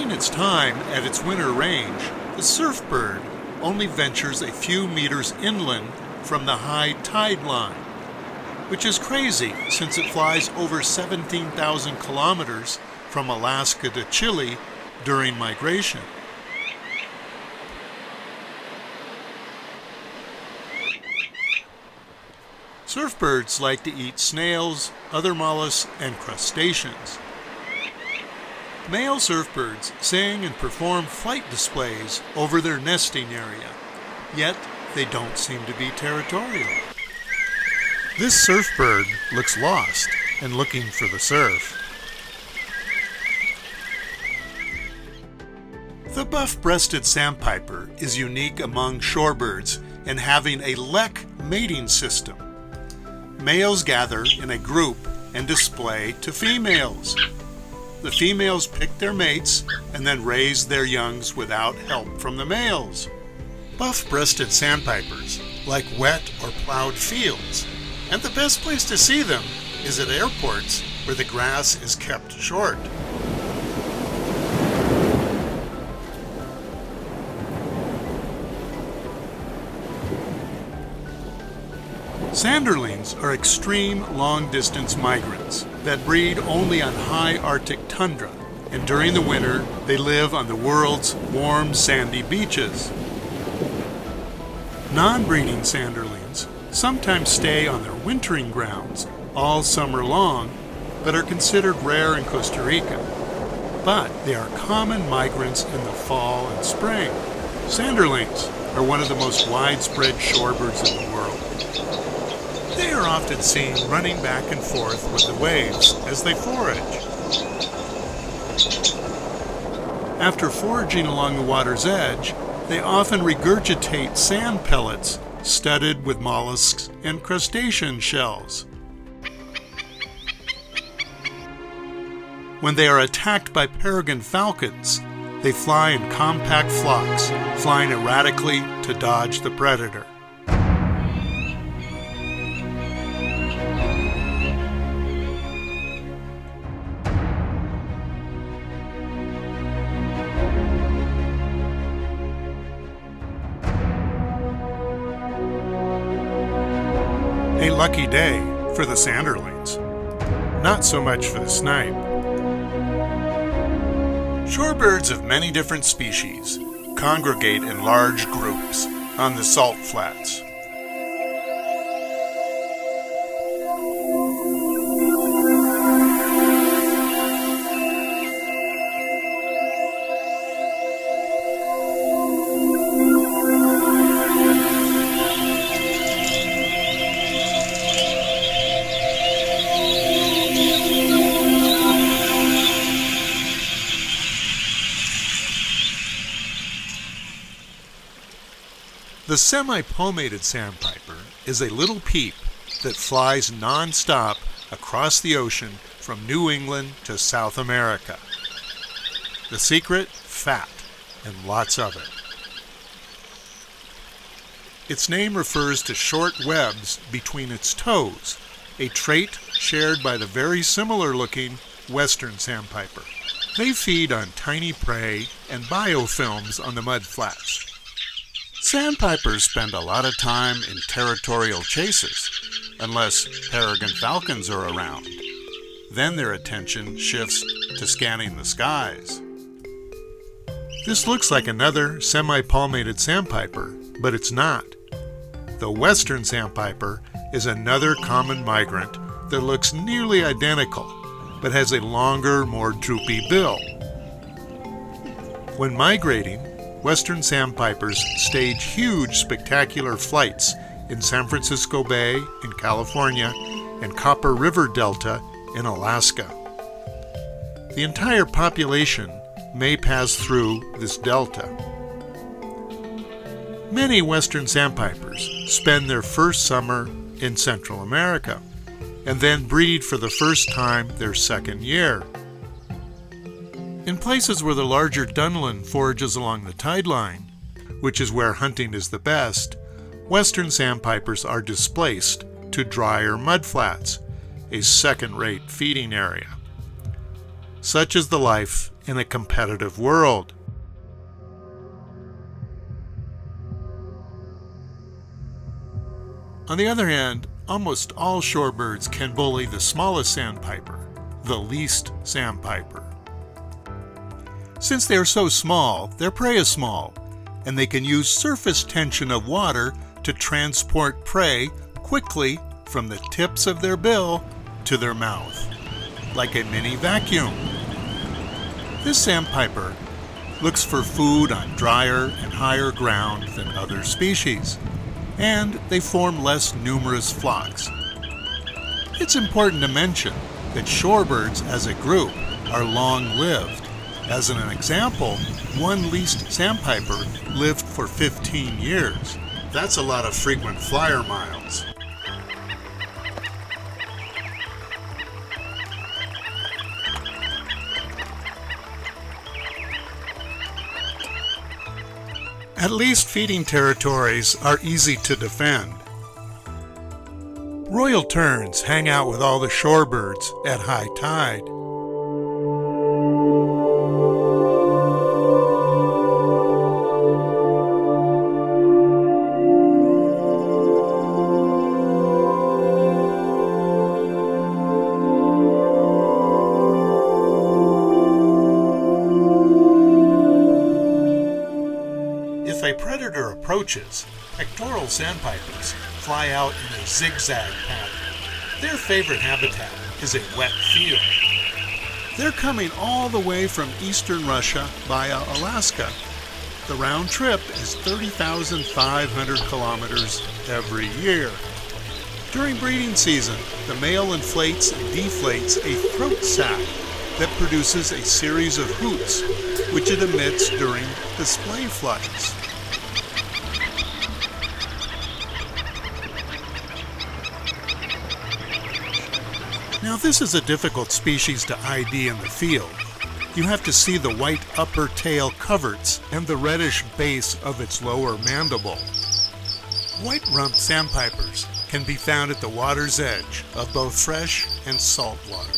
During its time at its winter range, the surf bird only ventures a few meters inland from the high tide line, which is crazy since it flies over 17,000 kilometers from Alaska to Chile during migration. Surf birds like to eat snails, other mollusks, and crustaceans. Male surf birds sing and perform flight displays over their nesting area, yet they don't seem to be territorial. This surf bird looks lost and looking for the surf. The buff-breasted sandpiper is unique among shorebirds in having a lek mating system. Males gather in a group and display to females. The females pick their mates and then raise their youngs without help from the males. Buff-breasted sandpipers like wet or plowed fields, and the best place to see them is at airports where the grass is kept short. Sanderlings are extreme long-distance migrants that breed only on high Arctic tundra, and during the winter they live on the world's warm sandy beaches. Non-breeding sanderlings sometimes stay on their wintering grounds all summer long, but are considered rare in Costa Rica. But they are common migrants in the fall and spring. Sanderlings are one of the most widespread shorebirds in the world. They are often seen running back and forth with the waves as they forage. After foraging along the water's edge, they often regurgitate sand pellets studded with mollusks and crustacean shells. When they are attacked by peregrine falcons, they fly in compact flocks, flying erratically to dodge the predator. A lucky day for the sanderlings. Not so much for the snipe. Shorebirds of many different species congregate in large groups on the salt flats. The semi-palmated sandpiper is a little peep that flies non-stop across the ocean from New England to South America. The secret? Fat, and lots of it. Its name refers to short webs between its toes, a trait shared by the very similar-looking western sandpiper. They feed on tiny prey and biofilms on the mudflats. Sandpipers spend a lot of time in territorial chases, unless peregrine falcons are around. Then their attention shifts to scanning the skies. This looks like another semi-palmated sandpiper, but it's not. The western sandpiper is another common migrant that looks nearly identical, but has a longer, more droopy bill. When migrating, western sandpipers stage huge, spectacular flights in San Francisco Bay in California and Copper River Delta in Alaska. The entire population may pass through this delta. Many western sandpipers spend their first summer in Central America and then breed for the first time their second year. In places where the larger Dunlin forages along the tide line, which is where hunting is the best, western sandpipers are displaced to drier mudflats, a second-rate feeding area. Such is the life in a competitive world. On the other hand, almost all shorebirds can bully the smallest sandpiper, the least sandpiper. Since they are so small, their prey is small, and they can use surface tension of water to transport prey quickly from the tips of their bill to their mouth, like a mini vacuum. This sandpiper looks for food on drier and higher ground than other species, and they form less numerous flocks. It's important to mention that shorebirds as a group are long-lived. As an example, one least sandpiper lived for 15 years. That's a lot of frequent flyer miles. At least feeding territories are easy to defend. Royal terns hang out with all the shorebirds at high tide. If a predator approaches, pectoral sandpipers fly out in a zigzag pattern. Their favorite habitat is a wet field. They're coming all the way from eastern Russia via Alaska. The round trip is 30,500 kilometers every year. During breeding season, the male inflates and deflates a throat sac that produces a series of hoots, which it emits during display flights. Now, this is a difficult species to ID in the field. You have to see the white upper tail coverts and the reddish base of its lower mandible. White-rumped sandpipers can be found at the water's edge of both fresh and salt water.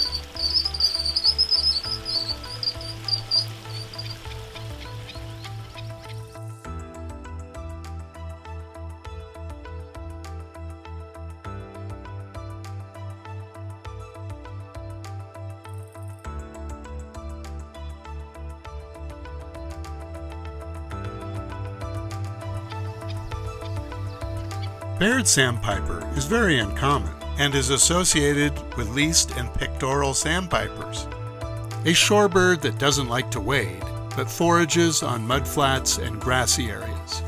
Barred sandpiper is very uncommon and is associated with least and pectoral sandpipers. A shorebird that doesn't like to wade, but forages on mudflats and grassy areas.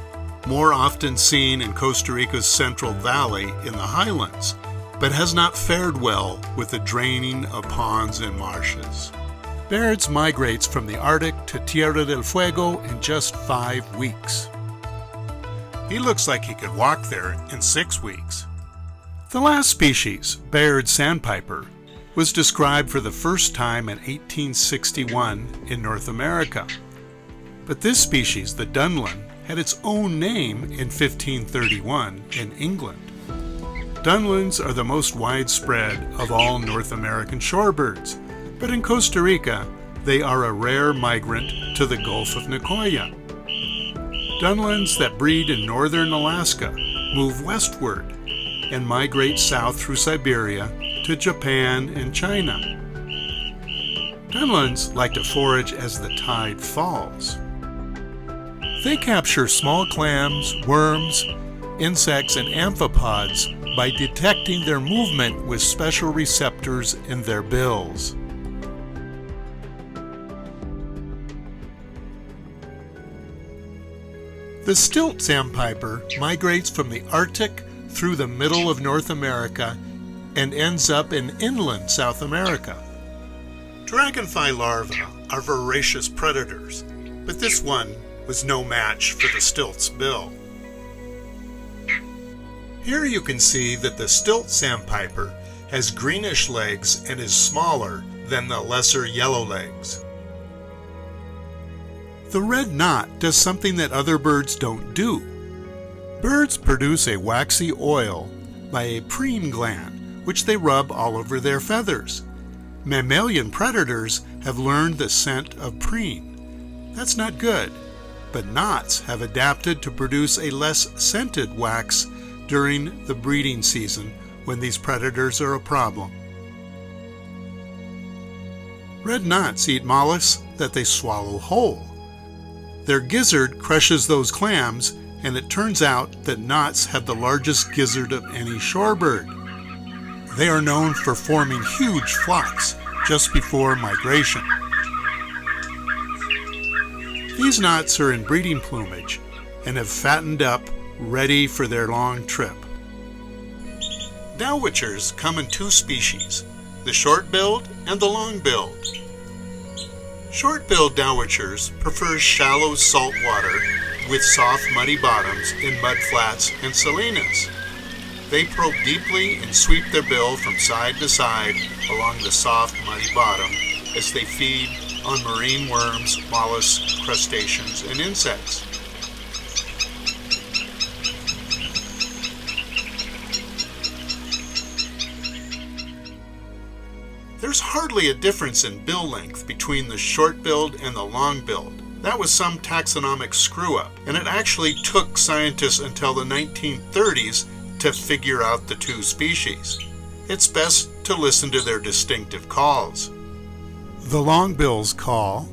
More often seen in Costa Rica's Central Valley in the highlands, but has not fared well with the draining of ponds and marshes. Barreds migrates from the Arctic to Tierra del Fuego in just 5 weeks. He looks like he could walk there in 6 weeks. The last species, barred sandpiper, was described for the first time in 1861 in North America. But this species, the Dunlin, had its own name in 1531 in England. Dunlins are the most widespread of all North American shorebirds, but in Costa Rica, they are a rare migrant to the Gulf of Nicoya. Dunlins that breed in northern Alaska move westward and migrate south through Siberia to Japan and China. Dunlins like to forage as the tide falls. They capture small clams, worms, insects, and amphipods by detecting their movement with special receptors in their bills. The stilt sandpiper migrates from the Arctic through the middle of North America and ends up in inland South America. Dragonfly larvae are voracious predators, but this one was no match for the stilt's bill. Here you can see that the stilt sandpiper has greenish legs and is smaller than the lesser yellowlegs. The red knot does something that other birds don't do. Birds produce a waxy oil by a preen gland, which they rub all over their feathers. Mammalian predators have learned the scent of preen. That's not good, but knots have adapted to produce a less scented wax during the breeding season when these predators are a problem. Red knots eat mollusks that they swallow whole. Their gizzard crushes those clams, and it turns out that knots have the largest gizzard of any shorebird. They are known for forming huge flocks just before migration. These knots are in breeding plumage and have fattened up, ready for their long trip. Dowitchers come in two species, the short-billed and the long-billed. Short-billed dowitchers prefer shallow salt water with soft muddy bottoms in mudflats and salinas. They probe deeply and sweep their bill from side to side along the soft muddy bottom as they feed on marine worms, mollusks, crustaceans, and insects. There's hardly a difference in bill length between the short-billed and the long-billed. That was some taxonomic screw-up, and it actually took scientists until the 1930s to figure out the two species. It's best to listen to their distinctive calls. The longbills call,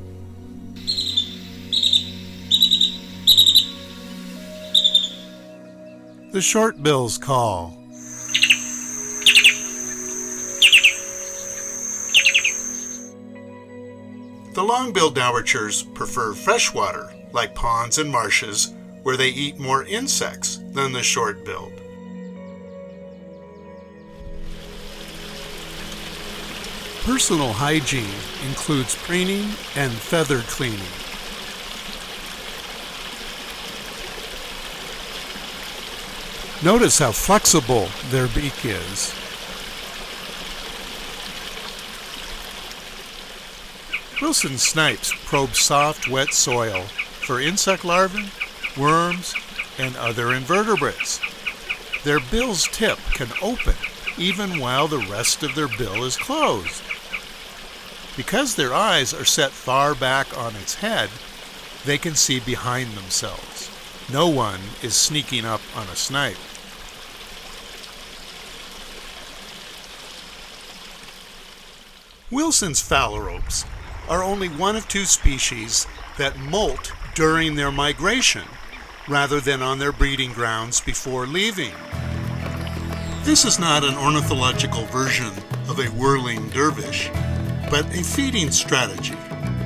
the shortbills call. The long-billed dowitchers prefer freshwater, like ponds and marshes, where they eat more insects than the short-billed. Personal hygiene includes preening and feather cleaning. Notice how flexible their beak is. Wilson snipes probe soft, wet soil for insect larvae, worms, and other invertebrates. Their bill's tip can open even while the rest of their bill is closed. Because their eyes are set far back on its head, they can see behind themselves. No one is sneaking up on a snipe. Wilson's Phalaropes are only one of two species that molt during their migration rather than on their breeding grounds before leaving. This is not an ornithological version of a whirling dervish, but a feeding strategy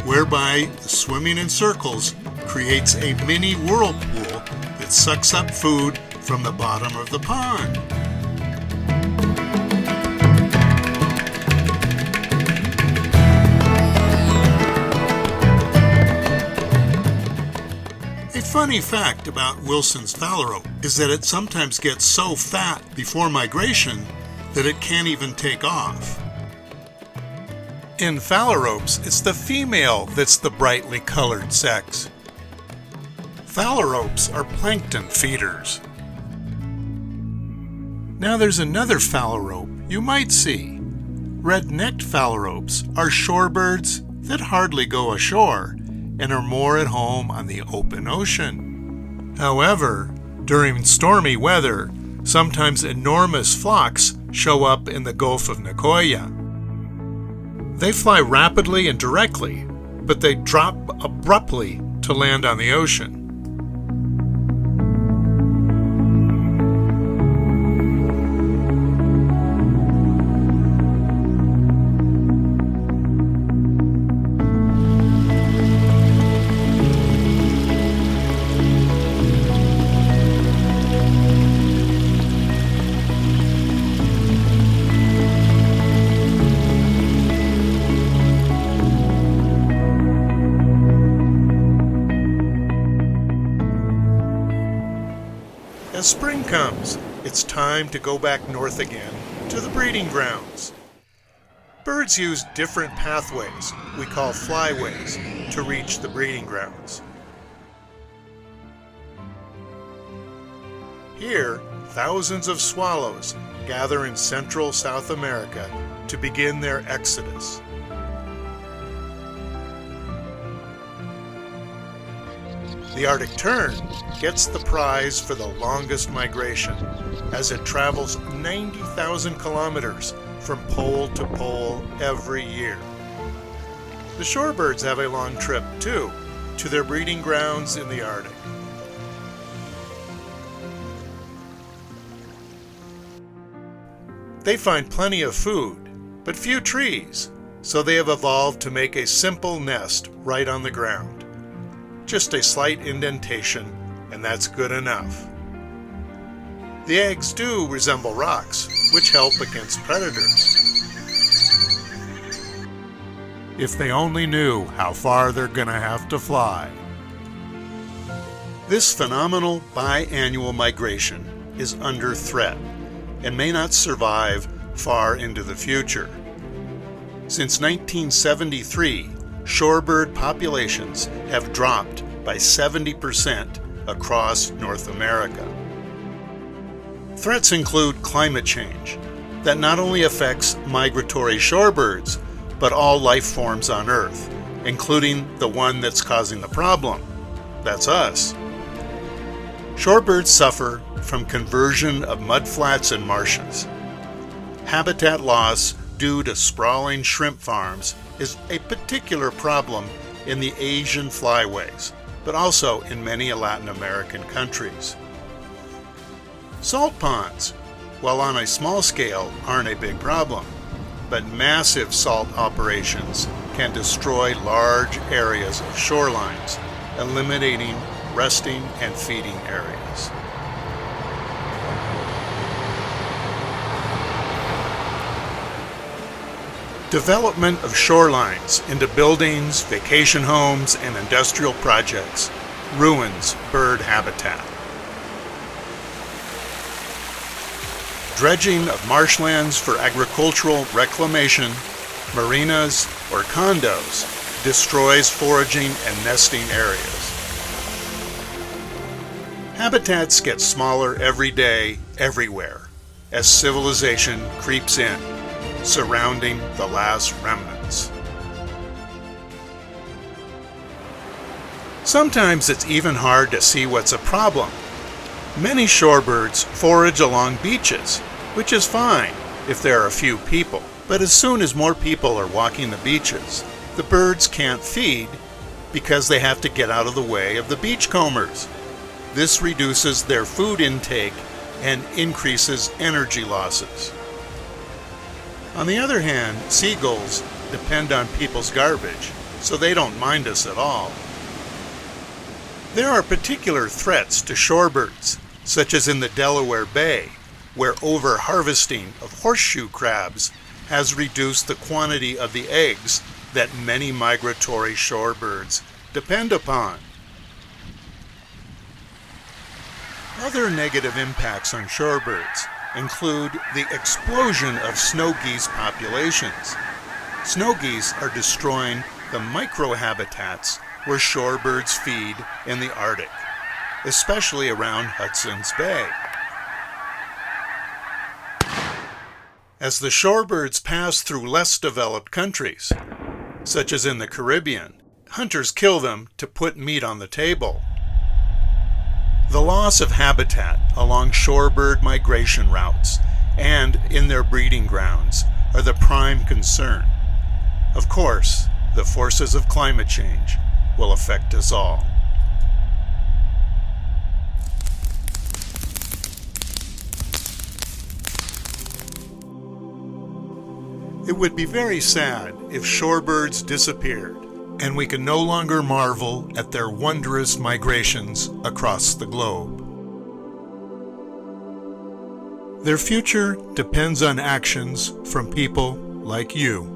whereby the swimming in circles creates a mini whirlpool that sucks up food from the bottom of the pond. A funny fact about Wilson's phalarope is that it sometimes gets so fat before migration that it can't even take off. In phalaropes, it's the female that's the brightly colored sex. Phalaropes are plankton feeders. Now there's another phalarope you might see. Red-necked phalaropes are shorebirds that hardly go ashore and are more at home on the open ocean. However, during stormy weather, sometimes enormous flocks show up in the Gulf of Nicoya. They fly rapidly and directly, but they drop abruptly to land on the ocean. As spring comes, it's time to go back north again to the breeding grounds. Birds use different pathways, we call flyways, to reach the breeding grounds. Here, thousands of swallows gather in central South America to begin their exodus. The Arctic tern gets the prize for the longest migration, as it travels 90,000 kilometers from pole to pole every year. The shorebirds have a long trip, too, to their breeding grounds in the Arctic. They find plenty of food, but few trees, so they have evolved to make a simple nest right on the ground. Just a slight indentation, and that's good enough. The eggs do resemble rocks, which help against predators. If they only knew how far they're gonna have to fly. This phenomenal biannual migration is under threat and may not survive far into the future. Since 1973, shorebird populations have dropped by 70% across North America. Threats include climate change that not only affects migratory shorebirds, but all life forms on Earth, including the one that's causing the problem. That's us. Shorebirds suffer from conversion of mudflats and marshes. Habitat loss due to sprawling shrimp farms is a particular problem in the Asian flyways, but also in many Latin American countries. Salt ponds, while on a small scale, aren't a big problem, but massive salt operations can destroy large areas of shorelines, eliminating resting and feeding areas. Development of shorelines into buildings, vacation homes, and industrial projects ruins bird habitat. Dredging of marshlands for agricultural reclamation, marinas, or condos destroys foraging and nesting areas. Habitats get smaller every day, everywhere, as civilization creeps in, surrounding the last remnants. Sometimes it's even hard to see what's a problem. Many shorebirds forage along beaches, which is fine if there are a few people. But as soon as more people are walking the beaches, the birds can't feed because they have to get out of the way of the beachcombers. This reduces their food intake and increases energy losses. On the other hand, seagulls depend on people's garbage, so they don't mind us at all. There are particular threats to shorebirds, such as in the Delaware Bay, where over-harvesting of horseshoe crabs has reduced the quantity of the eggs that many migratory shorebirds depend upon. Other negative impacts on shorebirds include the explosion of snow geese populations. Snow geese are destroying the microhabitats where shorebirds feed in the Arctic, especially around Hudson's Bay. As the shorebirds pass through less developed countries, such as in the Caribbean, hunters kill them to put meat on the table. The loss of habitat along shorebird migration routes and in their breeding grounds are the prime concern. Of course, the forces of climate change will affect us all. It would be very sad if shorebirds disappeared and we could no longer marvel at their wondrous migrations across the globe. Their future depends on actions from people like you.